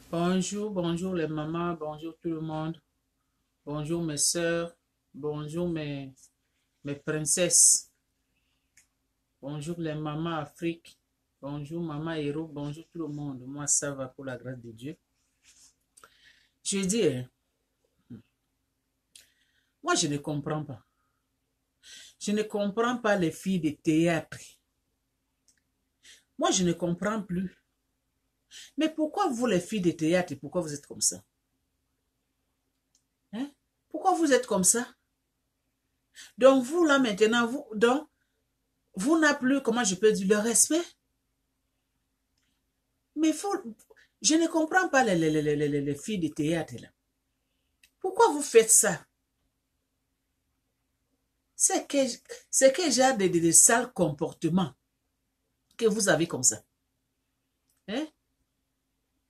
Bonjour, bonjour les mamans, bonjour tout le monde, bonjour mes sœurs, bonjour mes princesses, bonjour les mamans Afrique, bonjour maman Héros, bonjour tout le monde. Moi ça va pour la grâce de Dieu. Je dis, moi je ne comprends pas. Je ne comprends pas les filles de théâtre. Moi je ne comprends plus. Mais pourquoi vous les filles de théâtre, pourquoi vous êtes comme ça? Hein? Pourquoi vous êtes comme ça? Donc vous là maintenant, vous n'avez plus, comment je peux dire, le respect. Mais je ne comprends pas les filles de théâtre là. Pourquoi vous faites ça? C'est quel genre de sale comportement que vous avez comme ça? Hein?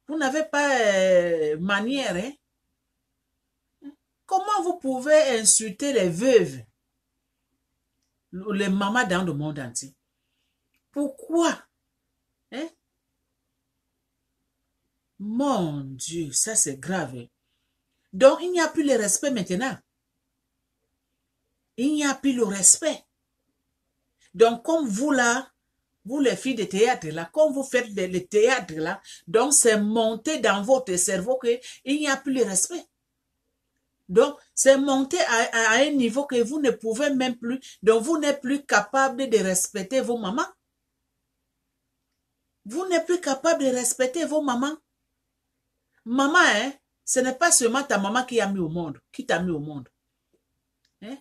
Vous n'avez pas manière, hein? Comment vous pouvez insulter les veuves, les mamans dans le monde entier? Pourquoi? Hein? Mon Dieu, ça c'est grave. Hein? Donc il n'y a plus le respect maintenant. Il n'y a plus le respect. Donc comme vous là, vous les filles de théâtre là, quand vous faites le théâtre là, donc c'est monté dans votre cerveau qu'il n'y a plus le respect. Donc, c'est monté à un niveau que vous ne pouvez même plus, donc vous n'êtes plus capable de respecter vos mamans. Vous n'êtes plus capable de respecter vos mamans. Maman, hein, ce n'est pas seulement ta maman qui a mis au monde, qui t'a mis au monde. Hein?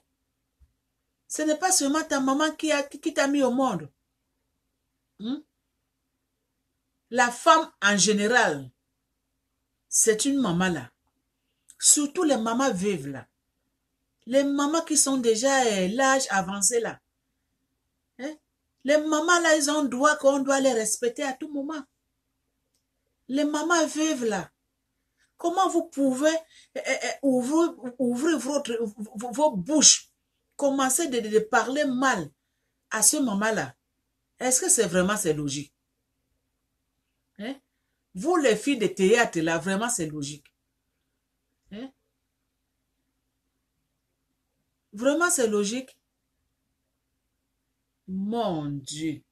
Ce n'est pas seulement ta maman qui t'a mis au monde. Hein? La femme en général, c'est une maman là. Surtout les mamans veuves là. Les mamans qui sont déjà l'âge avancé là. Hein? Les mamans là, ils ont droit qu'on doit les respecter à tout moment. Les mamans veuves là. Comment vous pouvez ouvrir vos bouches, commencer de parler mal à ce maman là? Est-ce que c'est vraiment logique? Hein? Vous les filles de théâtre là, vraiment c'est logique. Hein? Vraiment c'est logique. Mon Dieu.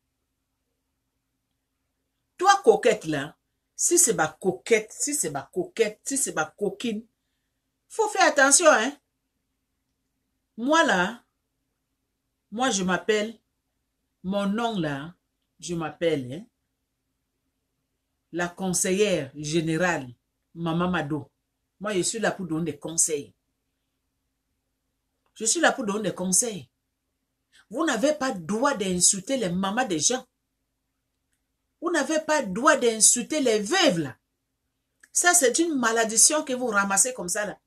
Toi coquette là, si c'est ma coquette, si c'est ma coquette, si c'est ma coquine, faut faire attention, hein. Moi là, moi je m'appelle, mon nom là, je m'appelle, hein, la conseillère générale, Maman Mado. Moi je suis là pour donner des conseils. Je suis là pour donner des conseils. Vous n'avez pas le droit d'insulter les mamans des gens. Vous n'avez pas le droit d'insulter les veuves là. Ça c'est une malédiction que vous ramassez comme ça là.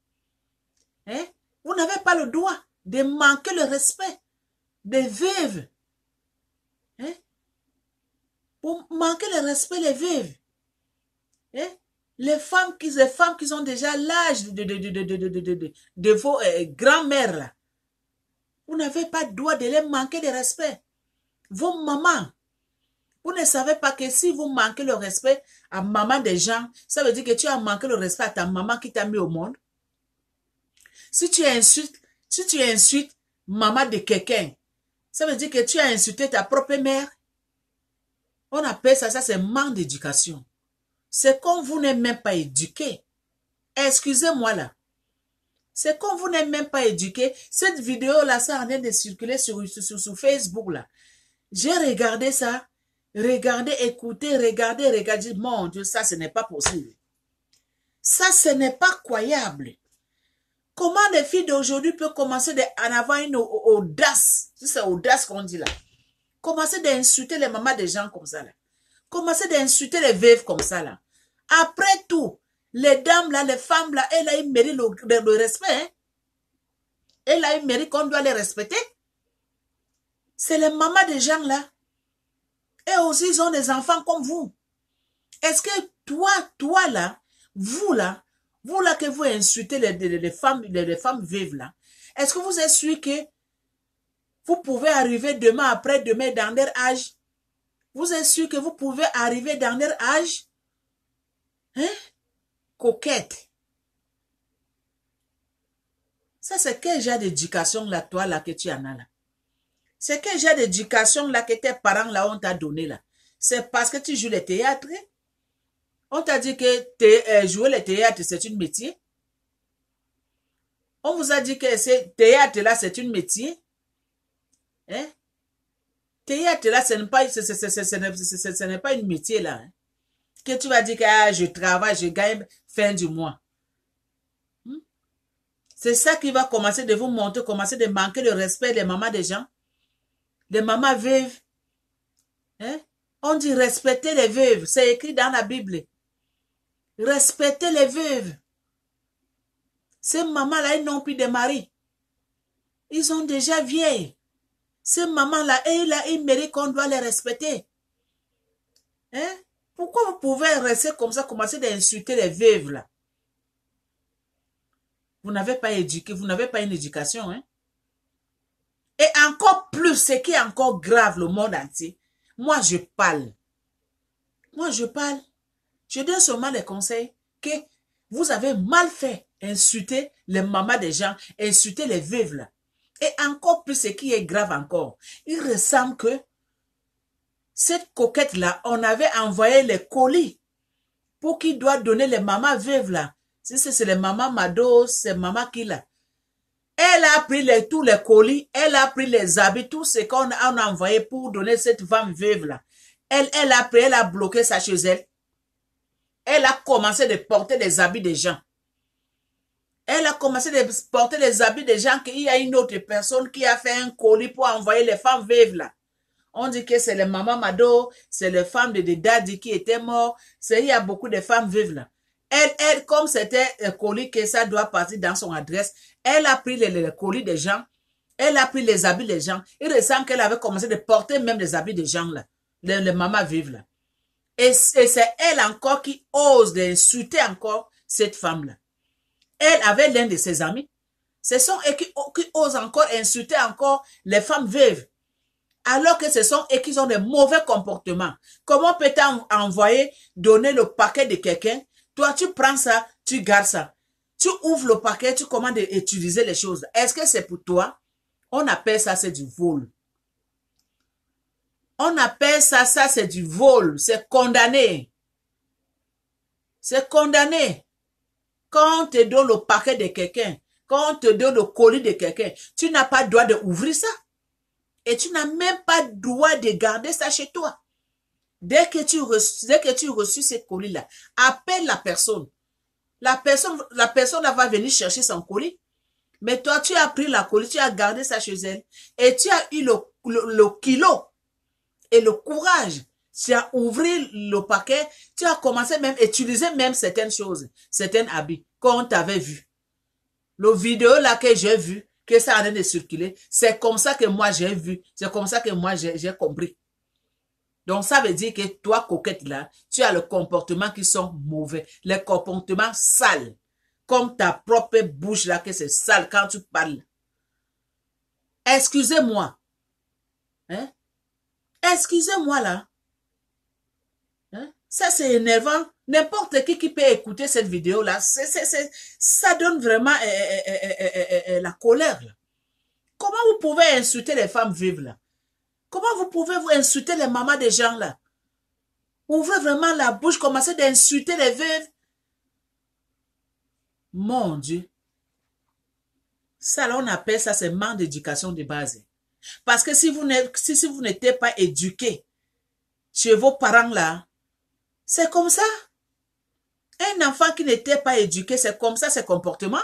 Hein? Vous n'avez pas le droit de manquer le respect des veuves. Hein? Vous manquez le respect des veuves. Hein? Les femmes qui ont déjà l'âge de vos grands-mères là. Vous n'avez pas le droit de les manquer de respect. Vos mamans. Vous ne savez pas que si vous manquez le respect à maman des gens, ça veut dire que tu as manqué le respect à ta maman qui t'a mis au monde. Si tu insultes maman de quelqu'un, ça veut dire que tu as insulté ta propre mère. On appelle ça c'est manque d'éducation. C'est comme vous n'êtes même pas éduqué. Excusez-moi là. C'est comme vous n'êtes même pas éduqué. Cette vidéo-là, ça en est de circuler sur Facebook là. J'ai regardé ça. Regardez, écoutez, regardez. Mon Dieu, ça, ce n'est pas possible. Ça, ce n'est pas croyable. Comment les filles d'aujourd'hui peuvent commencer à avoir une audace, c'est audace qu'on dit là, commencer d'insulter les mamans des gens comme ça là, commencer d'insulter les veuves comme ça là. Après tout, les dames là, les femmes là, elles ont mérité le respect. Hein? Elles ont mérité qu'on doit les respecter. C'est les mamans des gens là. Et aussi, ils ont des enfants comme vous. Est-ce que toi là, vous là que vous insultez les femmes veuves là, est-ce que vous êtes sûr que vous pouvez arriver demain, après-demain dans leur âge? Vous êtes sûr que vous pouvez arriver dans leur âge? Hein? coquette. Ça, c'est quel genre d'éducation là, toi, là, que tu en as là? C'est quel genre d'éducation là que tes parents là, on t'a donné là? C'est parce que tu joues le théâtre? On t'a dit que jouer le théâtre, c'est un métier? On vous a dit que ce théâtre là, c'est un métier? Hein? Théâtre là, ce n'est pas un métier là. Hein? Que tu vas dire que ah, je travaille, je gagne fin du mois. C'est ça qui va commencer de vous montrer, commencer de manquer le respect des mamans des gens, des mamans veuves. Hein? On dit respecter les veuves, c'est écrit dans la Bible. Respecter les veuves. Ces mamans-là, ils n'ont plus de mari. Ils ont déjà vieilles. Ces mamans-là, ils méritent qu'on doit les respecter. Hein? Pourquoi vous pouvez rester comme ça, commencer d'insulter les veuves là? Vous n'avez pas éduqué, vous n'avez pas une éducation. Hein? Et encore plus, ce qui est encore grave, le monde entier. Moi, je parle. Moi, je parle. Je donne seulement des conseils que vous avez mal fait. Insulter les mamans des gens, insulter les veuves là. Et encore plus, ce qui est grave encore. Il ressemble que cette coquette-là, on avait envoyé les colis pour qu'il doit donner les mamans veuves là. Si c'est les mamans Mado, c'est maman qui là. Elle a pris tous les colis, elle a pris les habits, tout ce qu'on a envoyé pour donner cette femme veuve là. Elle a pris, elle a bloqué ça chez elle. Elle a commencé de porter les habits des gens. Elle a commencé de porter les habits des gens qu'il y a une autre personne qui a fait un colis pour envoyer les femmes veuves là. On dit que c'est les mamans Mado, c'est les femmes de Daddy qui étaient morts. Il y a beaucoup de femmes veuves là. Elle, comme c'était un colis que ça doit partir dans son adresse, elle a pris les colis des gens, elle a pris les habits des gens. Il ressemble qu'elle avait commencé de porter même les habits des gens là, les mamans veuves là. Et c'est elle encore qui ose d'insulter encore cette femme là. Elle avait l'un de ses amis. Ce sont eux qui osent encore insulter encore les femmes veuves. Alors que ce sont eux qui ont des mauvais comportements. Comment peut-tu envoyer, donner le paquet de quelqu'un? Toi, tu prends ça, tu gardes ça. Tu ouvres le paquet, tu commandes d'utiliser les choses. Est-ce que c'est pour toi? On appelle ça, c'est du vol. On appelle ça, c'est du vol. C'est condamné. C'est condamné. Quand on te donne le paquet de quelqu'un, quand on te donne le colis de quelqu'un, tu n'as pas le droit d'ouvrir ça. Et tu n'as même pas le droit de garder ça chez toi. Dès que tu reçus ce colis-là, appelle la personne. La personne va venir chercher son colis. Mais toi, tu as pris la colis, tu as gardé ça chez elle. Et tu as eu le kilo et le courage. Tu as ouvert le paquet, tu as commencé même à utiliser même certaines choses, certains habits qu'on t'avait vu. Le vidéo là que j'ai vu, que ça a l'air de circuler, c'est comme ça que moi j'ai vu, c'est comme ça que moi j'ai compris. Donc ça veut dire que toi, coquette là, tu as le comportement qui sont mauvais, les comportements sales, comme ta propre bouche là que c'est sale quand tu parles. Excusez-moi. Hein? Excusez-moi là. Hein? Ça, c'est énervant. N'importe qui peut écouter cette vidéo-là, ça donne vraiment la colère. Là. Comment vous pouvez insulter les femmes vives là? Comment vous pouvez insulter les mamans des gens là? Ouvrez vraiment la bouche, commencez d'insulter les veuves. Mon Dieu. Ça, là, on appelle ça, c'est manque d'éducation de base. Parce que si vous n'êtes pas éduqué chez vos parents là, c'est comme ça. Un enfant qui n'était pas éduqué, c'est comme ça ses comportements.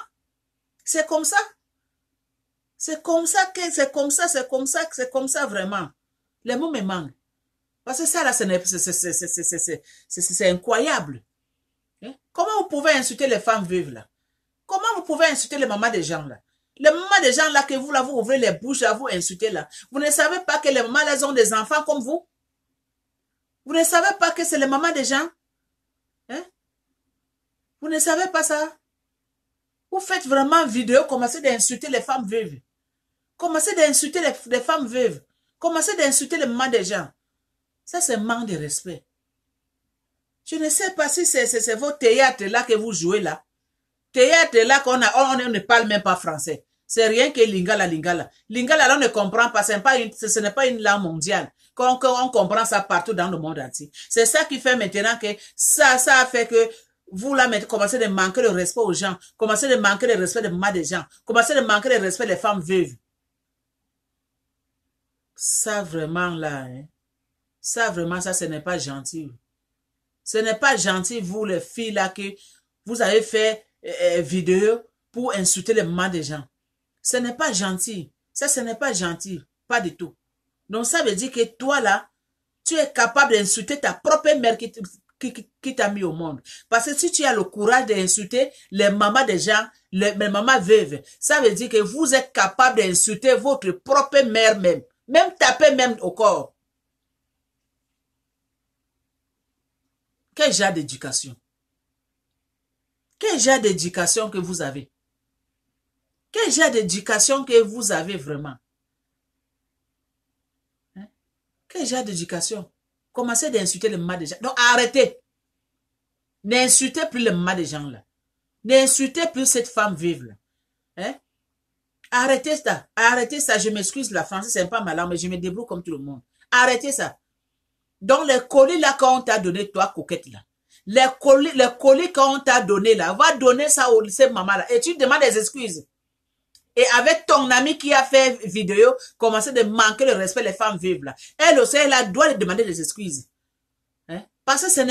C'est comme ça. C'est comme ça que c'est comme ça, c'est comme ça, c'est comme ça vraiment. Les mots me manquent. Parce que ça là, c'est incroyable. Hein? Comment vous pouvez insulter les femmes veuves là? Comment vous pouvez insulter les mamans des gens là? Les mamans des gens là que vous là, vous ouvrez les bouches là, vous insultez là. Vous ne savez pas que les mamans là ont des enfants comme vous? Vous ne savez pas que c'est les mamans des gens? Hein? Vous ne savez pas ça? Vous faites vraiment vidéo, commencez d'insulter les femmes veuves. Commencez d'insulter les femmes veuves. Commencez d'insulter les mamans des gens. Ça, c'est manque de respect. Je ne sais pas si c'est vos théâtres là que vous jouez là. Théâtre là on ne parle même pas français. C'est rien que Lingala, Lingala. Lingala, là, on ne comprend pas. Ce n'est pas une langue mondiale. On comprend ça partout dans le monde entier. C'est ça qui fait maintenant que ça a fait que vous là, commencez de manquer le respect aux gens. Commencez de manquer le respect des gens. Commencez de manquer le respect des femmes veuves. Ça vraiment là, hein. Ça vraiment, ça, ce n'est pas gentil. Ce n'est pas gentil, vous les filles là, que vous avez fait vidéo pour insulter les mamans des gens. Ce n'est pas gentil. Ça, ce n'est pas gentil. Pas du tout. Donc, ça veut dire que toi, là, tu es capable d'insulter ta propre mère qui t'a mis au monde. Parce que si tu as le courage d'insulter les mamans des gens, les mamans veuves, ça veut dire que vous êtes capable d'insulter votre propre mère même. Même taper même au corps. Quel genre d'éducation? Quel genre d'éducation que vous avez? Quel genre d'éducation que vous avez vraiment? Hein? Quel genre d'éducation? Commencez d'insulter les mamans des gens. Donc arrêtez. N'insultez plus les mamans des gens là. N'insultez plus cette femme vive là. Hein? Arrêtez ça. Arrêtez ça. Je m'excuse, la français c'est pas ma langue, mais je me débrouille comme tout le monde. Arrêtez ça. Donc les colis là qu'on t'a donné, toi coquette là. Les colis qu'on t'a donné là, va donner ça au lycée maman là. Et tu demandes des excuses. Et avec ton ami qui a fait vidéo, commencer de manquer le respect des femmes vives là. Elle aussi, elle a doit demander des excuses. Hein? Parce que ce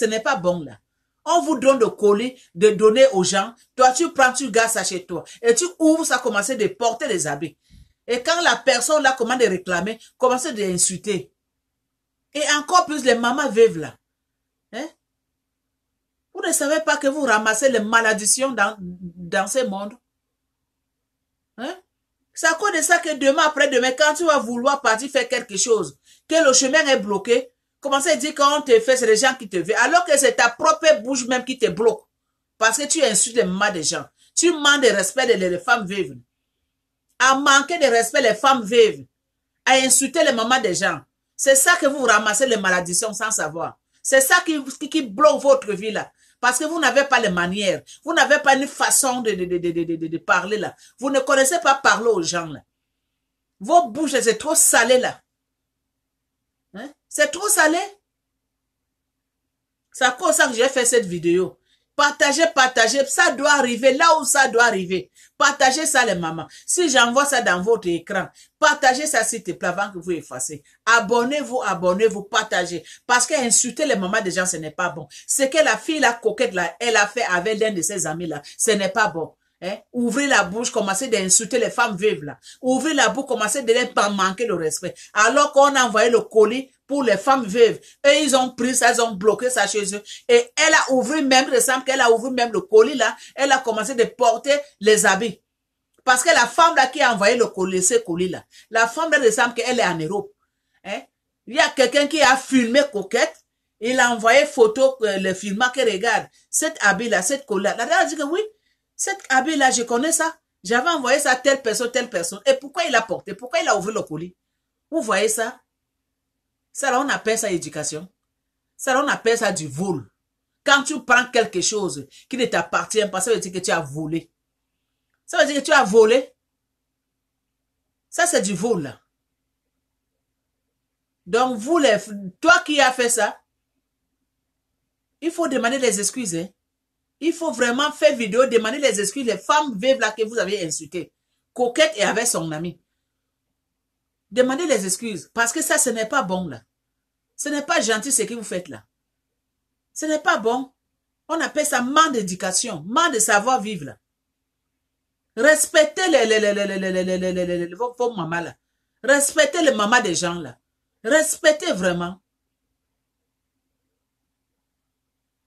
n'est pas bon là. On vous donne le colis de donner aux gens. Toi, tu prends, tu gardes ça chez toi. Et tu ouvres ça, commencer de porter les habits. Et quand la personne là commence de réclamer, commencer d'insulter. Et encore plus les mamans veuves là. Hein? Vous ne savez pas que vous ramassez les malédictions dans ce monde. Hein? C'est à cause de ça que demain, après-demain, quand tu vas vouloir partir faire quelque chose, que le chemin est bloqué, commencez à dire qu'on te fait, c'est les gens qui te veulent, alors que c'est ta propre bouche même qui te bloque. Parce que tu insultes les mamans des gens. Tu manques de respect des femmes veuves. À manquer de respect les femmes veuves. À insulter les mamans des gens. C'est ça que vous ramassez les malédictions sans savoir. C'est ça qui bloque votre vie là. Parce que vous n'avez pas les manières. Vous n'avez pas une façon de parler là. Vous ne connaissez pas parler aux gens là. Vos bouches, c'est trop salé là. Hein? C'est trop salé. C'est à cause de ça que j'ai fait cette vidéo. Partagez, partagez. Ça doit arriver là où ça doit arriver. Partagez ça les mamans. Si j'envoie ça dans votre écran, partagez ça s'il te plaît avant que vous effacez. Abonnez-vous, abonnez-vous, partagez. Parce qu'insulter les mamans des gens, ce n'est pas bon. Ce que la fille, la coquette là, elle a fait avec l'un de ses amis là, ce n'est pas bon. Hein? Ouvrez la bouche, commencez d'insulter les femmes vives là. Ouvrez la bouche, commencez de leur pas manquer le respect. Alors qu'on a envoyé le colis pour les femmes veuves. Et ils ont pris ça, ils ont bloqué ça chez eux. Et elle a ouvert même, il semble qu'elle a ouvert même le colis là. Elle a commencé de porter les habits. Parce que la femme là qui a envoyé le colis, ce colis là, la femme là, il semble qu'elle est en Europe. Hein? Il y a quelqu'un qui a filmé coquette. Il a envoyé photo, le filmant qui regarde. Cet habit là, cette colis là. La dame a dit que oui. Cet habit là, je connais ça. J'avais envoyé ça à telle personne, telle personne. Et pourquoi il a porté? Pourquoi il a ouvert le colis? Vous voyez ça? Ça là, on appelle ça éducation. Ça là, on appelle ça du vol. Quand tu prends quelque chose qui ne t'appartient pas, ça veut dire que tu as volé. Ça veut dire que tu as volé. Ça, c'est du vol là. Donc, vous, toi qui as fait ça, il faut demander les excuses. Hein? Il faut vraiment faire vidéo, demander les excuses, les femmes veuves là que vous avez insultées. Coquette et avec son ami. Demandez les excuses. Parce que ça, ce n'est pas bon là. Ce n'est pas gentil ce que vous faites là. Ce n'est pas bon. On appelle ça manque d'éducation, manque de savoir-vivre là. Respectez vos mamans là. Respectez les mamans des gens là. Respectez vraiment.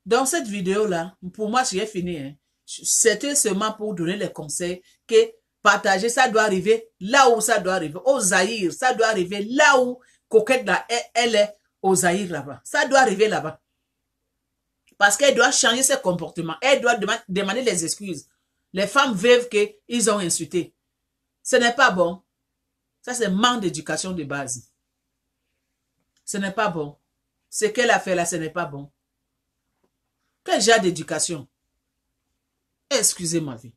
Dans cette vidéo là, pour moi, j'ai fini. Hein. C'était seulement pour donner les conseils que partager, ça doit arriver là où ça doit arriver. Au Zaïre, ça doit arriver là où Coquette là, elle est au Zaïre là-bas. Ça doit arriver là-bas. Parce qu'elle doit changer ses comportements. Elle doit demander les excuses. Les femmes veuves qu'ils ont insultées. Ce n'est pas bon. Ça, c'est manque d'éducation de base. Ce n'est pas bon. Ce qu'elle a fait là, ce n'est pas bon. Quel genre d'éducation? Excusez ma vie.